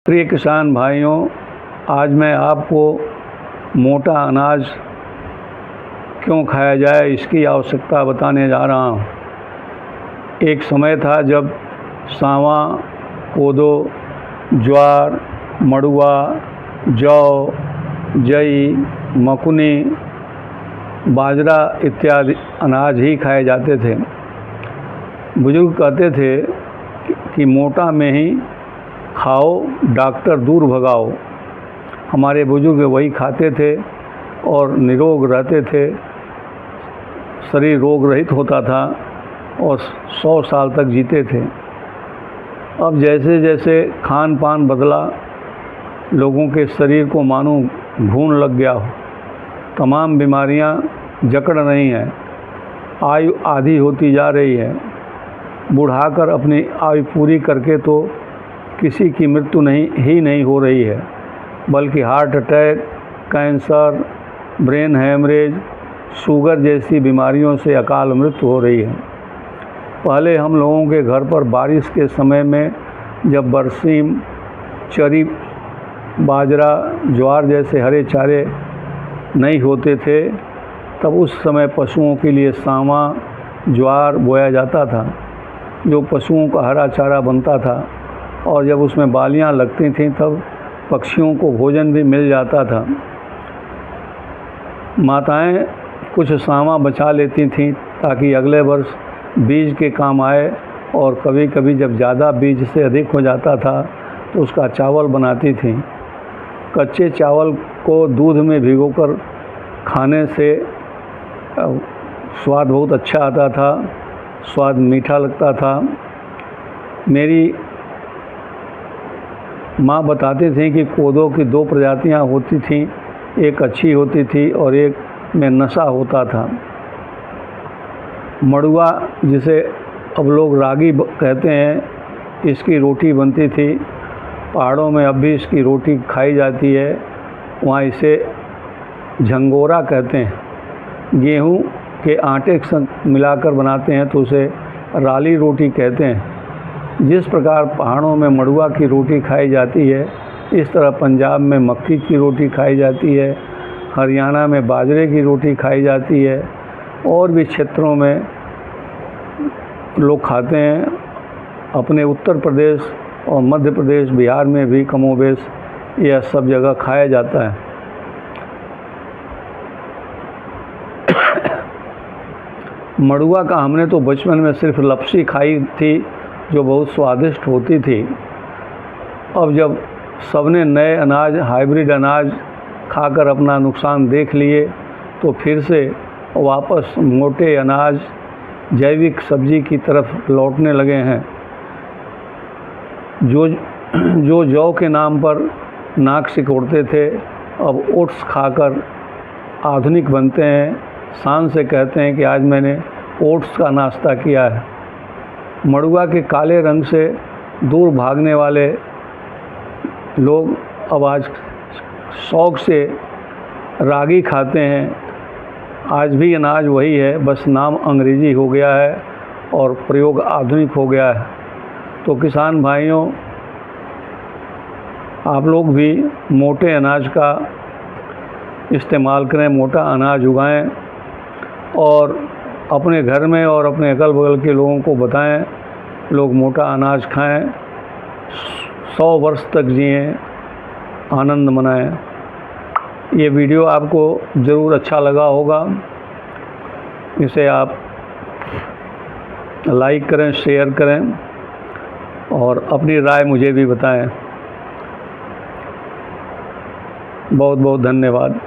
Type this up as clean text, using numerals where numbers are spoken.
प्रिय किसान भाइयों, आज मैं आपको मोटा अनाज क्यों खाया जाए इसकी आवश्यकता बताने जा रहा हूँ। एक समय था जब सावा, कोदो, ज्वार, मड़ुआ, जौ, जई, मकुनी, बाजरा इत्यादि अनाज ही खाए जाते थे। बुजुर्ग कहते थे कि मोटा में ही खाओ, डॉक्टर दूर भगाओ। हमारे बुजुर्ग वही खाते थे और निरोग रहते थे, शरीर रोग रहित होता था और 100 साल तक जीते थे। अब जैसे जैसे खान पान बदला, लोगों के शरीर को मानो घून लग गया हो। तमाम बीमारियां जकड़ रही हैं, आयु आधी होती जा रही है। बुढ़ाकर अपनी आयु पूरी करके तो किसी की मृत्यु नहीं हो रही है, बल्कि heart attack, cancer, brain haemorrhage, sugar जैसी बीमारियों से अकाल मृत्यु हो रही है। पहले हम लोगों के घर पर बारिश के समय में जब बरसीम, चरी, बाजरा, ज्वार जैसे हरे चारे नहीं होते थे, तब उस समय पशुओं के लिए सावा, ज्वार बोया जाता था, जो पशुओं का हरा चारा बनता था। और जब उसमें बालियां लगती थीं तब पक्षियों को भोजन भी मिल जाता था। माताएं कुछ सावा बचा लेती थीं ताकि अगले वर्ष बीज के काम आए, और कभी कभी जब ज़्यादा बीज से अधिक हो जाता था तो उसका चावल बनाती थीं। कच्चे चावल को दूध में भिगोकर खाने से स्वाद बहुत अच्छा आता था, स्वाद मीठा लगता था। मेरी माँ बताती थी कि कोदो की 2 प्रजातियाँ होती थीं, एक अच्छी होती थी और एक में नशा होता था। मड़ुआ, जिसे अब लोग रागी कहते हैं, इसकी रोटी बनती थी। पहाड़ों में अब भी इसकी रोटी खाई जाती है, वहाँ इसे झंगोरा कहते हैं। गेहूँ के आटे के संग मिलाकर बनाते हैं तो उसे राली रोटी कहते हैं। जिस प्रकार पहाड़ों में मड़ुआ की रोटी खाई जाती है, इस तरह पंजाब में मक्की की रोटी खाई जाती है, हरियाणा में बाजरे की रोटी खाई जाती है, और भी क्षेत्रों में लोग खाते हैं। अपने उत्तर प्रदेश और मध्य प्रदेश, बिहार में भी कमोबेश यह सब जगह खाया जाता है। मड़ुआ का हमने तो बचपन में सिर्फ लपसी खाई थी, जो बहुत स्वादिष्ट होती थी। अब जब सबने नए अनाज, हाइब्रिड अनाज खाकर अपना नुकसान देख लिए, तो फिर से वापस मोटे अनाज, जैविक सब्जी की तरफ लौटने लगे हैं। जो जौ के नाम पर नाक सिकोड़ते थे, अब ओट्स खाकर आधुनिक बनते हैं। शान से कहते हैं कि आज मैंने ओट्स का नाश्ता किया है। मड़ुआ के काले रंग से दूर भागने वाले लोग अब आज शौक़ से रागी खाते हैं। आज भी अनाज वही है, बस नाम अंग्रेज़ी हो गया है और प्रयोग आधुनिक हो गया है। तो किसान भाइयों, आप लोग भी मोटे अनाज का इस्तेमाल करें, मोटा अनाज उगाएं और अपने घर में और अपने अगल बगल के लोगों को बताएं, लोग मोटा अनाज खाएं, 100 वर्ष तक जिएं, आनंद मनाएं। ये वीडियो आपको ज़रूर अच्छा लगा होगा। इसे आप लाइक करें, शेयर करें और अपनी राय मुझे भी बताएं। बहुत बहुत धन्यवाद।